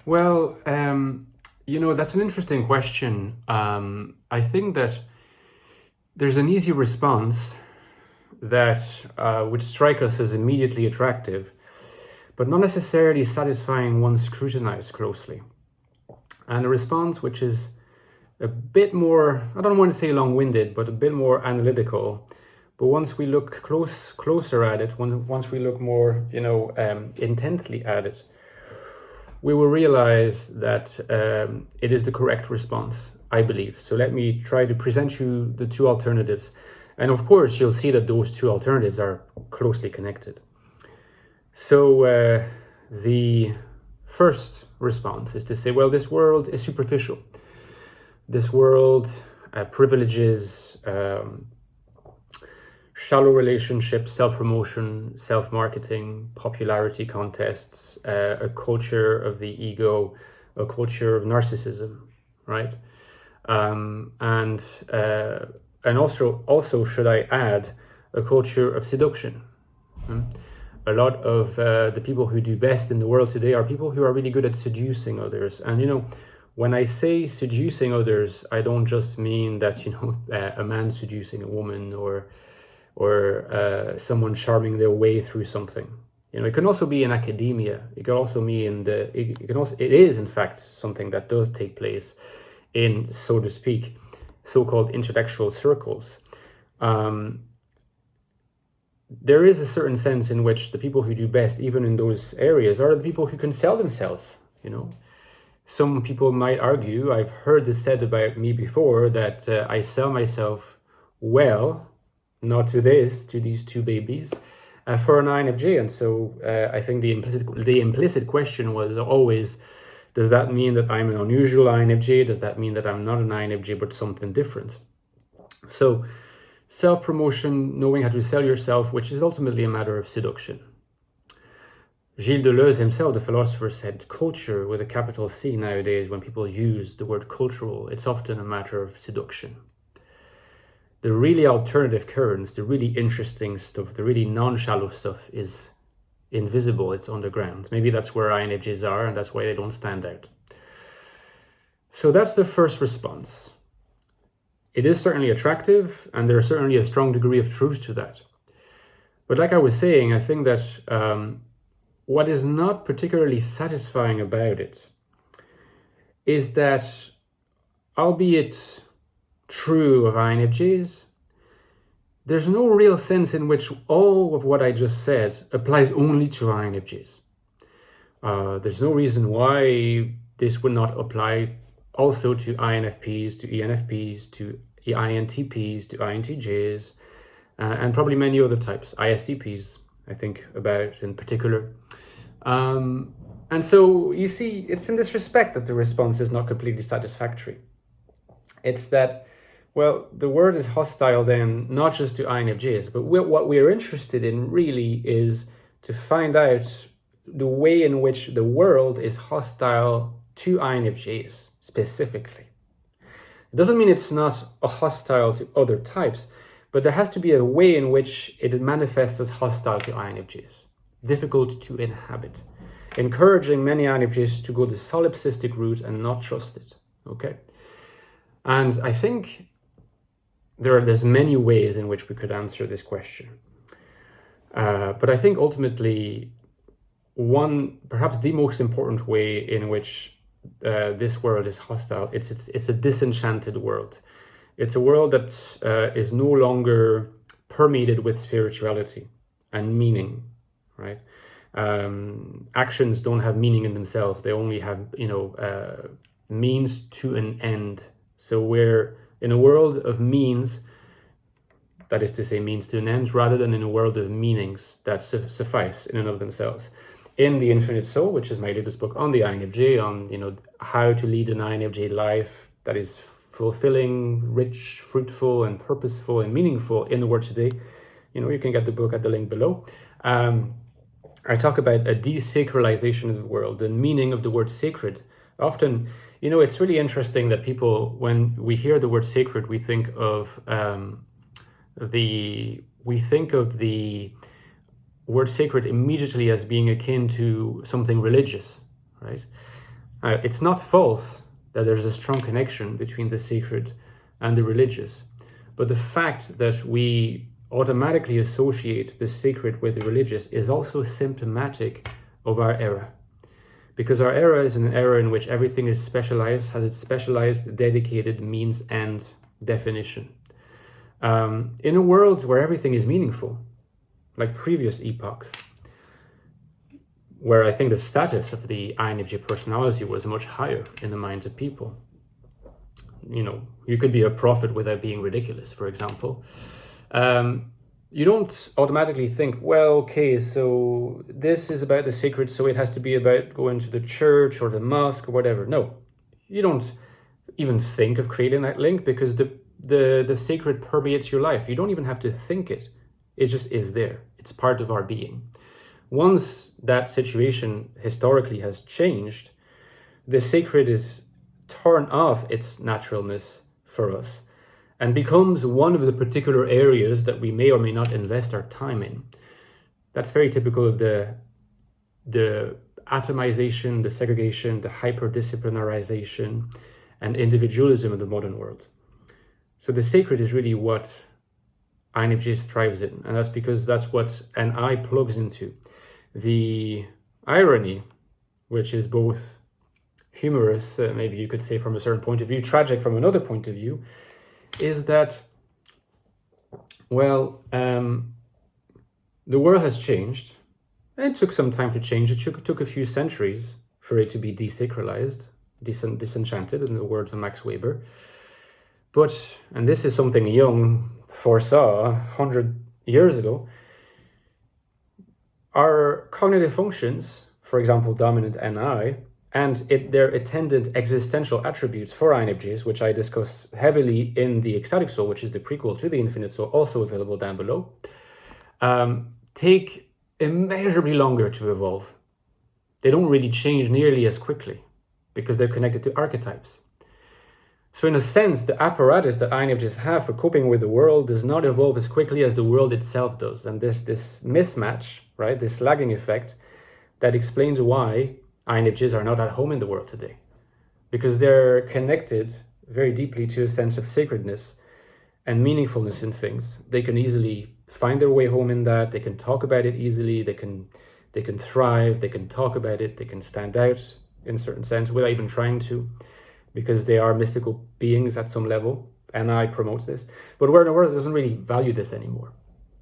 Well, that's an interesting question. I think that there's an easy response that would strike us as immediately attractive, but not necessarily satisfying once scrutinized closely. And a response which is a bit more, I don't want to say long-winded, but a bit more analytical. But once we look closer at it, once we look more, intently at it, we will realize that it is the correct response, I believe. So let me try to present you the two alternatives. And of course, you'll see that those two alternatives are closely connected. So the first response is to say, well, this world is superficial. This world privileges shallow relationships, self-promotion, self-marketing, popularity contests, a culture of the ego, a culture of narcissism, right? And also, should I add, a culture of seduction. A lot of the people who do best in the world today are people who are really good at seducing others. And when I say seducing others, I don't just mean that a man seducing a woman or someone charming their way through something. It can also be in academia. It can also be it is in fact something that does take place in, so to speak, so-called intellectual circles. There is a certain sense in which the people who do best, even in those areas, are the people who can sell themselves. Some people might argue, I've heard this said about me before, that I sell myself well, not to these two babies, for an INFJ. And so I think the implicit question was always, does that mean that I'm an unusual INFJ? Does that mean that I'm not an INFJ, but something different? So self-promotion, knowing how to sell yourself, which is ultimately a matter of seduction. Gilles Deleuze himself, the philosopher, said culture with a capital C nowadays, when people use the word cultural, it's often a matter of seduction. The really alternative currents, the really interesting stuff, the really non-shallow stuff is invisible, it's underground. Maybe that's where INFJs are, and that's why they don't stand out. So that's the first response. It is certainly attractive, and there's certainly a strong degree of truth to that. But like I was saying, I think that what is not particularly satisfying about it is that, albeit true of INFJs, there's no real sense in which all of what I just said applies only to INFJs. There's no reason why this would not apply also to INFPs, to ENFPs, to INTPs, to INTJs, and probably many other types, ISTPs, I think about in particular. And so you see, it's in this respect that the response is not completely satisfactory. It's that, well, the word is hostile then, not just to INFJs, but what we're interested in really is to find out the way in which the world is hostile to INFJs specifically. It doesn't mean it's not hostile to other types, but there has to be a way in which it manifests as hostile to INFJs, difficult to inhabit, encouraging many INFJs to go the solipsistic route and not trust it, okay? And I think there's many ways in which we could answer this question. But I think ultimately, perhaps the most important way in which this world is hostile, it's a disenchanted world. It's a world that is no longer permeated with spirituality and meaning, right? Actions don't have meaning in themselves. They only have, means to an end. So we're in a world of means, that is to say, means to an end, rather than in a world of meanings that suffice in and of themselves. In The Infinite Soul, which is my latest book on the INFJ, on how to lead an INFJ life that is fulfilling, rich, fruitful, and purposeful and meaningful in the world today. You can get the book at the link below. I talk about a desacralization of the world, the meaning of the word sacred. Often, it's really interesting that people, when we hear the word sacred, we think of the word sacred immediately as being akin to something religious, right? It's not false that there's a strong connection between the sacred and the religious, but the fact that we automatically associate the sacred with the religious is also symptomatic of our era. Because our era is an era in which everything is specialized, has its specialized, dedicated means and definition. In a world where everything is meaningful, like previous epochs, where I think the status of the INFJ personality was much higher in the minds of people. You know, you could be a prophet without being ridiculous, for example. You don't automatically think, well, okay, so this is about the sacred, so it has to be about going to the church or the mosque or whatever. No, you don't even think of creating that link, because the sacred permeates your life. You don't even have to think it. It just is there. It's part of our being. Once that situation historically has changed, the sacred is torn off its naturalness for us and becomes one of the particular areas that we may or may not invest our time in. That's very typical of the atomization, the segregation, the hyper-disciplinarization, and individualism of the modern world. So the sacred is really what INFJ thrives in, and that's because that's what an I plugs into. The irony, which is both humorous, maybe you could say from a certain point of view, tragic from another point of view, is that, well, the world has changed. It took some time to change. It took a few centuries for it to be desacralized, disenchanted, in the words of Max Weber. But, and this is something Jung foresaw 100 years ago, our cognitive functions, for example, dominant NI, and their attendant existential attributes for INFJs, which I discuss heavily in the Ecstatic Soul, which is the prequel to the Infinite Soul, also available down below, take immeasurably longer to evolve. They don't really change nearly as quickly because they're connected to archetypes. So in a sense, the apparatus that INFJs have for coping with the world does not evolve as quickly as the world itself does. And there's this mismatch, right, this lagging effect that explains why INFJs are not at home in the world today. Because they're connected very deeply to a sense of sacredness and meaningfulness in things. They can easily find their way home in that. They can talk about it easily. They can thrive. They can talk about it. They can stand out in a certain sense without even trying to, because they are mystical beings at some level, and I promotes this. But we're in a world that doesn't really value this anymore.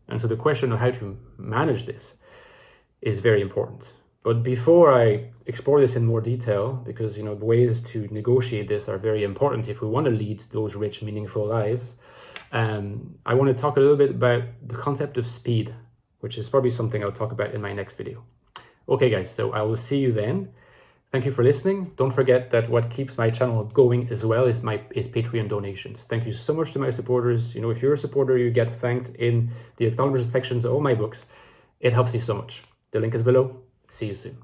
And so the question of how to manage this is very important. But before I explore this in more detail, because, you know, the ways to negotiate this are very important if we want to lead those rich, meaningful lives, I want to talk a little bit about the concept of speed, which is probably something I'll talk about in my next video. Okay, guys, so I will see you then. Thank you for listening. Don't forget that what keeps my channel going as well is Patreon donations. Thank you so much to my supporters. You know, if you're a supporter, you get thanked in the acknowledgement sections of all my books. It helps me so much. The link is below. See you soon.